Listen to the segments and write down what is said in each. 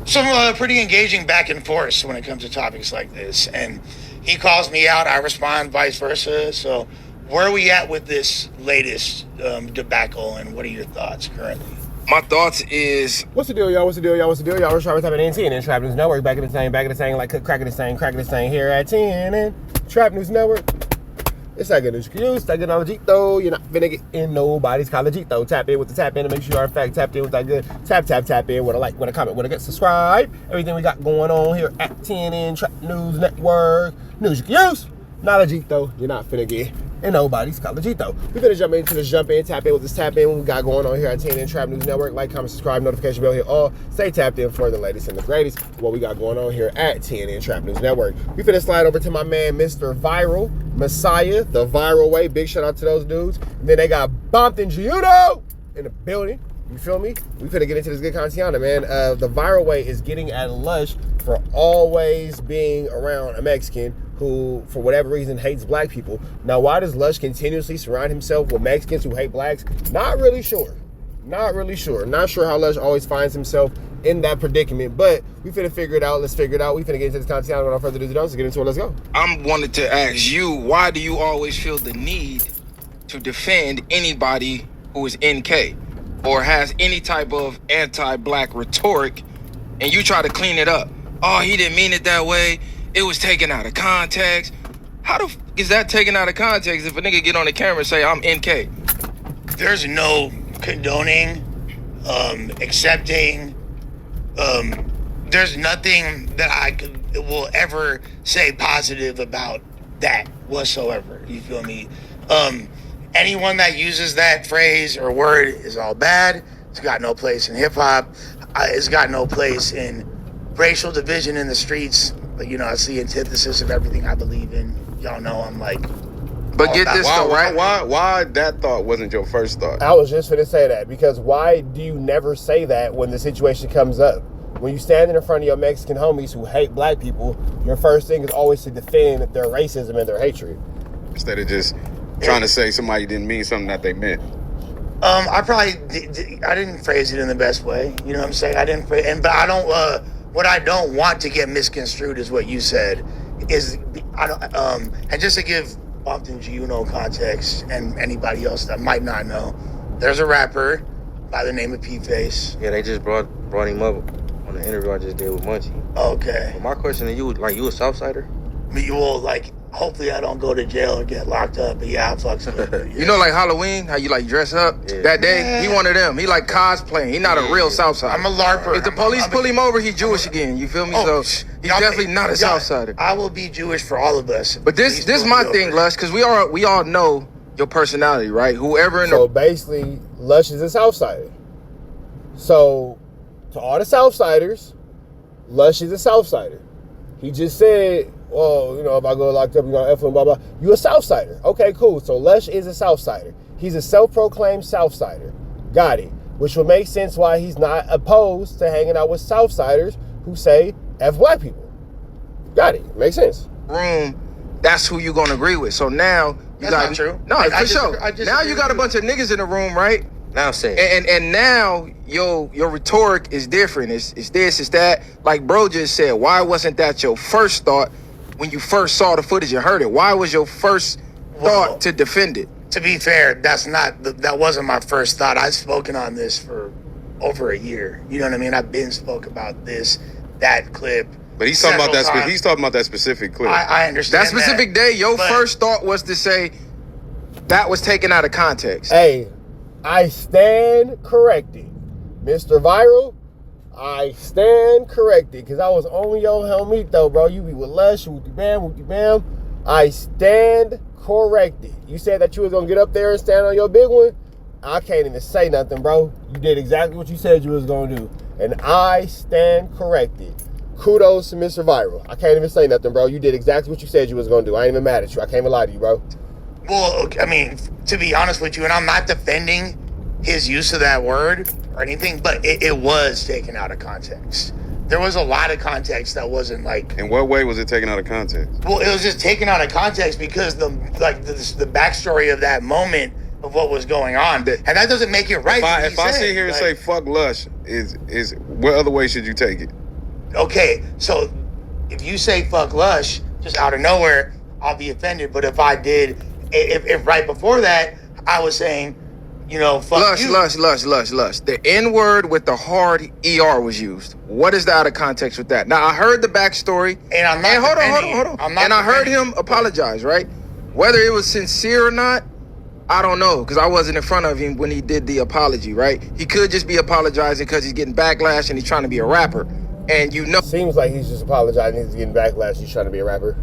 some pretty engaging back and forth when it comes to topics like this. And he calls me out, I respond, vice versa. So where are we at with this latest debacle, and what are your thoughts currently? My thoughts is... What's the deal, y'all? What's the deal, y'all? What's the deal, y'all? We're trying to type it in TNN Trap News Network. Back in the same, like cracking the same here at TNN Trap News Network. It's like an excuse, like an though. You're not finna get in nobody's though. Tap in with the tap in to make sure you are in fact tapped in with that good. Tap in with a like, with a comment, with a get subscribe. Everything we got going on here at TNN Trap News Network. News you can use. Not though. You're not finna get in nobody's though. We finna jump into this jump in, tap in with this tap in. What we got going on here at TNN Trap News Network. Like, comment, subscribe, notification bell, hit all. Stay tapped in for the latest and the greatest. What we got going on here at TNN Trap News Network. We finna slide over to my man, Mr. Viral, Messiah, the viral way. Big shout out to those dudes. And then they got Bumped and Giudo in the building. You feel me? We finna get into this good content, man. The viral way is getting at Lush for always being around a Mexican who, for whatever reason, hates black people. Now, why does Lush continuously surround himself with Mexicans who hate blacks? Not really sure. Not sure how Lush always finds himself in that predicament, but we finna figure it out. Let's figure it out. We finna get into this content without further ado. Let's get into it. Let's go. I wanted to ask you, why do you always feel the need to defend anybody who is NK or has any type of anti-black rhetoric, and you try to clean it up? Oh, he didn't mean it that way. It was taken out of context. How the f is that taken out of context if a nigga get on the camera and say, I'm NK? There's no condoning, accepting. There's nothing that I will ever say positive about that whatsoever. You feel me? Anyone that uses that phrase or word is all bad. It's got no place in hip hop. It's got no place in racial division in the streets. But, you know, I see antithesis of everything I believe in. Y'all know I'm like... But get this though, right? Why that thought wasn't your first thought? I was just finna say that, because why do you never say that when the situation comes up? When you stand in front of your Mexican homies who hate black people, your first thing is always to defend their racism and their hatred. Instead of just trying to say somebody didn't mean something that they meant. I probably I didn't phrase it in the best way. You know what I'm saying? I didn't phrase, but I don't. What I don't want to get misconstrued is what you said. Is I don't. And just to give Bumped and Giudo context and anybody else that might not know, there's a rapper by the name of P-Face. Yeah, they just brought him up on the interview I just did with Munchie. Okay. But my question to you, like, you a Southsider? You will, like, hopefully I don't go to jail or get locked up, but yeah, I'm flexible. Yeah. You know, like Halloween, how you like dress up that day? Yeah. He one of them. He like cosplaying. He not a real Southsider. I'm a LARPer. If the police pull him over, he Jewish again. You feel me? So he's definitely not a Southsider. I will be Jewish for all of us. But this my thing, Lush, because we all know your personality, right? Whoever in So basically, Lush is a Southsider. So to all the Southsiders, Lush is a Southsider. He just said, well, you know, if I go locked up, you're gonna F him, blah, blah. You a Southsider. Okay, cool. So Lush is a Southsider. He's a self-proclaimed Southsider. Got it. Which would make sense why he's not opposed to hanging out with Southsiders who say F black people. Got it. Makes sense. Room, that's who you're gonna agree with. So now you got not true. No, for sure. Now you got a bunch of niggas in the room, right? Now say it. And now your rhetoric is different. It's this, it's that. Like bro just said, why wasn't that your first thought when you first saw the footage and heard it? Why was your first thought to defend it? To be fair, that wasn't my first thought. I've spoken on this for over a year. You know what I mean? I've been spoke about this, that clip. But he's talking about that. He's talking about that specific clip. I understand that specific day. Your first thought was to say that was taken out of context. Hey, I stand corrected, Mr. Viral. I stand corrected, because I was on your helmet though, bro. You be with Lush, with you bam. I stand corrected. You said that you was gonna get up there and stand on your big one. I can't even say nothing, bro. You did exactly what you said you was gonna do, and I stand corrected. Kudos to Mr. Viral. I can't even say nothing, bro. You did exactly what you said you was gonna do. I ain't even mad at you. I can't even lie to you, bro. Well, I mean, to be honest with you, and I'm not defending his use of that word or anything, but it was taken out of context. There was a lot of context that wasn't like... In what way was it taken out of context? Well, it was just taken out of context because the backstory of that moment of what was going on, and that doesn't make it right. If I sit here and say fuck Lush, is what other way should you take it? okay, so if you say fuck Lush just out of nowhere, I'll be offended. But if I did, if right before that I was saying, you know, fuck Lush, you. Lush. The N word with the hard ER was used. What is the out of context with that? Now I heard the backstory, And I'm not and hold defending on. it. I'm not And I heard defending him apologize, right? Whether it was sincere or not, I don't know, because I wasn't in front of him when he did the apology, right? He could just be apologizing because he's getting backlash and he's trying to be a rapper. And you know, Seems like he's just apologizing. He's getting backlash. He's trying to be a rapper.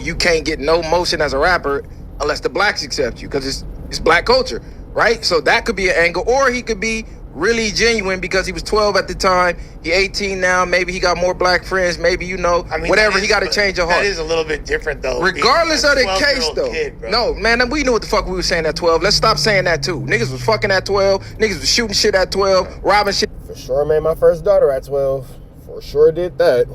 you can't get no motion as a rapper unless the blacks accept you, because it's black culture, right? So that could be an angle, or he could be really genuine because he was 12 at the time. He 18 now. Maybe he got more black friends. Maybe, you know, I mean, whatever. He got to change your heart. That is a little bit different, though. Regardless of the case, though. Kid, No, man, we knew what the fuck we were saying at 12. Let's stop saying that, too. Niggas was fucking at 12. Niggas was shooting shit at 12. Robbing shit For sure made my first daughter at 12. For sure did that.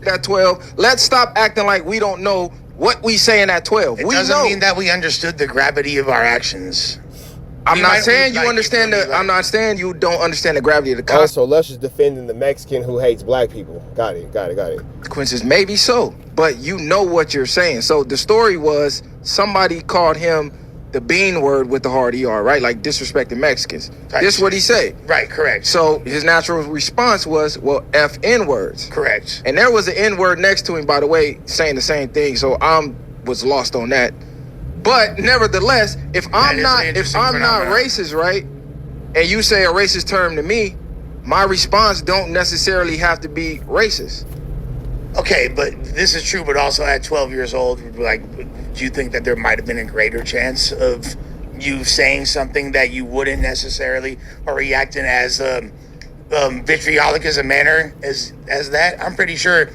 at 12. Let's stop acting like we don't know what we saying at 12. It We doesn't know. mean that we understood the gravity of our actions. I'm You not might- saying you like, understand you the. feel me, like- I'm not saying you don't understand the gravity of the consequences. Also, Lush is defending the Mexican who hates black people. Got it. Maybe so, but you know what you're saying. So the story was somebody called him the bean word with the hard ER, right? Like disrespecting Mexicans. Right. This is what he said. Right, correct. So his natural response was, well, F N words. Correct. And there was an N word next to him, by the way, saying the same thing. So was lost on that. But nevertheless, if I'm is not an interesting phenomenon. racist, right, and you say a racist term to me, my response don't necessarily have to be racist. Okay, but this is true, but also at 12 years old, like, do you think that there might have been a greater chance of you saying something that you wouldn't necessarily, or reacting as vitriolic as a manner as that? I'm pretty sure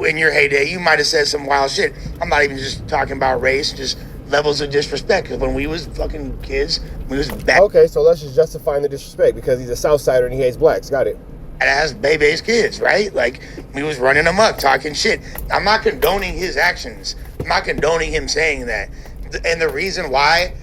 in your heyday, you might have said some wild shit. I'm not even just talking about race, just levels of disrespect. Because when we was fucking kids, we was back Okay, so Lush is justifying the disrespect because he's a Southsider and he hates blacks. Got it. as Bebe's kids, right? Like, we was running amok, talking shit. I'm not condoning his actions. I'm not condoning him saying that. And the reason why,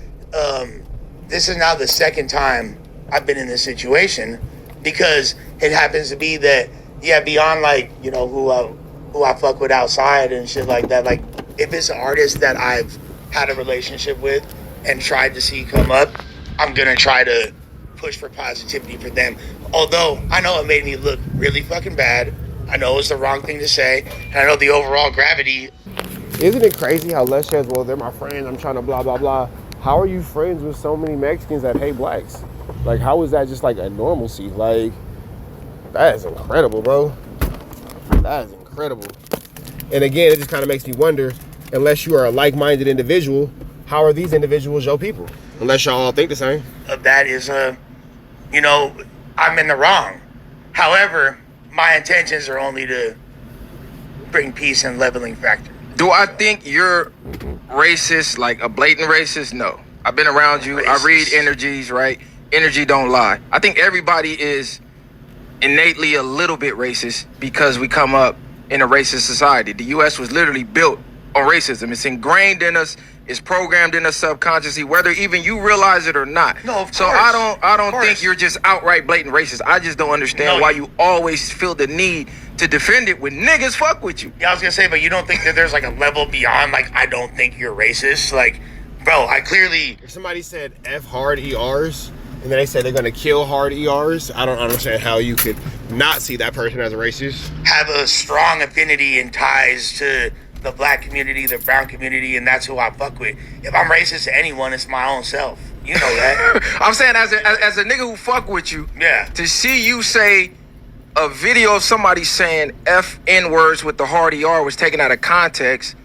this is now the second time I've been in this situation, because it happens to be that, yeah, beyond, like, you know, who I fuck with outside and shit like that, like, if it's an artist that I've had a relationship with and tried to see come up, I'm gonna try to push for positivity for them. Although I know it made me look really fucking bad. I know it's the wrong thing to say. And I know the overall gravity. Isn't it crazy how Lush says, well, they're my friends, I'm trying to blah, blah, blah. How are you friends with so many Mexicans that hate blacks? Like, how is that just like a normalcy? Like, that is incredible, bro. That is incredible. And again, it just kind of makes me wonder, unless you are a like-minded individual, how are these individuals your people? Unless y'all all think the same. That is you know, I'm in the wrong. However, my intentions are only to bring peace and leveling factor. Do I think you're racist, like a blatant racist? No. I've been around you. I read energies, right? Energy don't lie. I think everybody is innately a little bit racist because we come up in a racist society. The U.S. was literally built on racism. It's ingrained in us. It's programmed in us subconsciously, whether even you realize it or not. No, of so course. I don't Of think course. you're just outright blatant racist. I just don't understand No, why you- you always feel the need to defend it when niggas fuck with you. Yeah, I was gonna say, but you don't think that there's like a level beyond, like, I don't think you're racist? Like, bro, I clearly If somebody said F hard ERs, and then they said they're gonna kill hard ERs, I don't understand how you could not see that person as a racist. have a strong affinity and ties to the black community, the brown community, and that's who I fuck with. If I'm racist to anyone, it's my own self. You know that. I'm saying as a nigga who fuck with you, Yeah. to see you say a video of somebody saying F N words with the hard ER was taken out of context,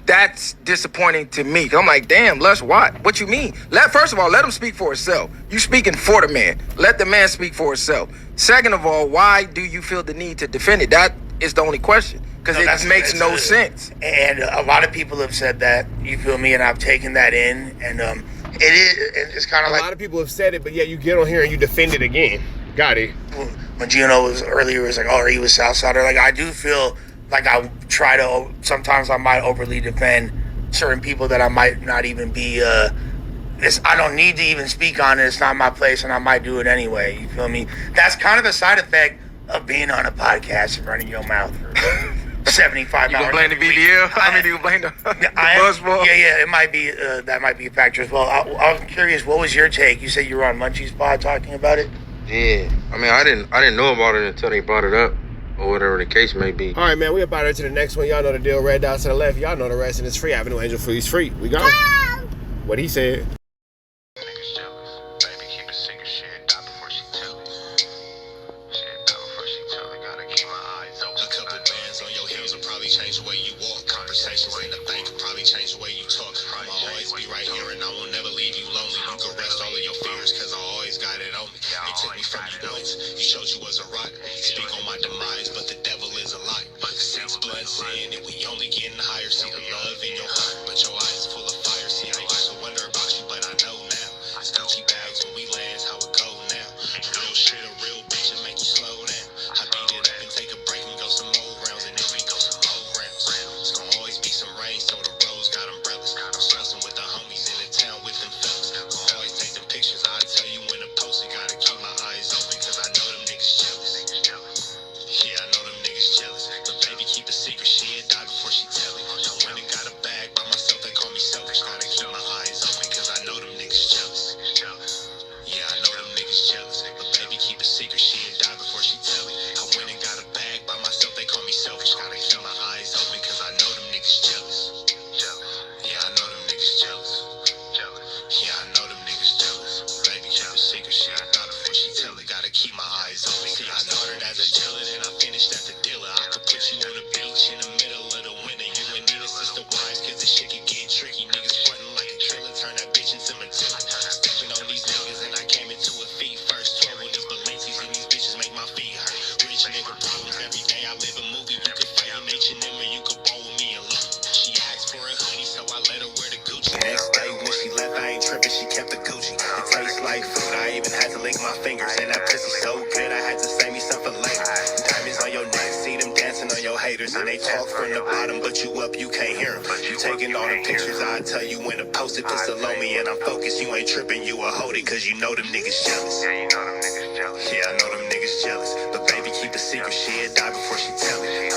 that's disappointing to me. I'm like, damn, Lush, what you mean? First of all, let him speak for himself. You speaking for the man. Let the man speak for himself. Second of all, why do you feel the need to defend it? That is the only question. Because No, it makes no sense. And a lot of people have said that, you feel me, and I've taken that in, and it's kind of A like lot of people have said it, but yet you get on here and you defend it again. Got it. when Gino was earlier, was like, oh, he was Southsider. Like, I do feel like I try to, sometimes I might overly defend certain people that I might not even be, I don't need to even speak on it. It's not my place, and I might do it anyway. You feel me? That's kind of the side effect of being on a podcast and running your mouth for 75 You hours. gonna blame the BDL? I mean, you gonna blame the buzzball? Yeah, it might be, that might be a factor as well. I'm curious, what was your take? You said you were on Munchie's pod talking about it? Yeah, I mean, I didn't know about it until they brought it up, or whatever the case may be. All right, man, we about to the next one. Y'all know the deal. Red dots to the left. Y'all know the rest, and it's free. Avenue Angel Food's free. We go. What he said. Niggas jealous. Baby, keep a secret. Shit, die before she tell it. Shit, die before she tell it. Gotta keep my eyes open. A couple bands on your heels will probably change the way you walk. Conversations in the bank will probably change the way you talk. I'ma always be right here and I will never leave you lonely. You can rest all of your fears cause I always got it on me. They took me from you once. You showed you was a rock. Speak on my demise, but the devil is a lie. 6 blood sin and we only getting higher. See the love in your heart, but your eyes full of fire. See, I used to wonder about you, but I know now. It's Gucci bags when we land, how it go now. Real shit, a real bitch and make you slow down. I beat it up and take a break and go some more rounds, and then we go some more rounds. It's gonna always be some rain, so the roads got umbrellas. I'm stressing with the homies in the town with them fellas. Gonna always take them pictures, I tell you when to post it. Gotta keep my eyes open, cause I know them niggas jealous. Yeah, I know them niggas jealous. But baby, keep a secret, she'll die before she tell it. I went and got a bag by myself, they call me selfish. Gotta keep my eyes open, cause I know them niggas jealous. Yeah, I know them niggas jealous. But baby, keep a secret, she'll die before she tell it. I went and got a bag by myself, they call me selfish. Gotta keep my eyes open, cause I know them niggas jealous. Yeah, I know them niggas jealous. Yeah, I know them niggas jealous. Baby, keep a secret, she'll die before she tell it. Gotta keep my eyes open. See, I started as a dealer, then I finished as a dealer. I could put you on the beach in the middle of the winter. You and Nina sister wives, cause this shit can get tricky. Niggas frontin' like a trailer, turn that bitch into Matilda. Stepping on these niggas and I came into a feet first. 12 on these Balenci's and these bitches make my feet hurt. Rich nigga problems every day, I live a movie. You could fight in H&M or you could ball with me alone. She asked for a hoodie, so I let her wear the Gucci. Next day when she left, I ain't tripping, she kept the Gucci. It tastes like food, I even had to lick my fingers. And that pussy so good, I had to save me some for later. Diamonds on your neck, see them dancing on your haters. And they talk from the bottom, but you up, you can't hear them. You taking all the pictures, I tell you when to post it. Pistol on me and I'm focused, you ain't tripping, you a hold it. Cause you know them niggas jealous. Yeah, you know them niggas jealous. Yeah, I know them niggas jealous. But baby, keep a secret, she'll die before she tell it.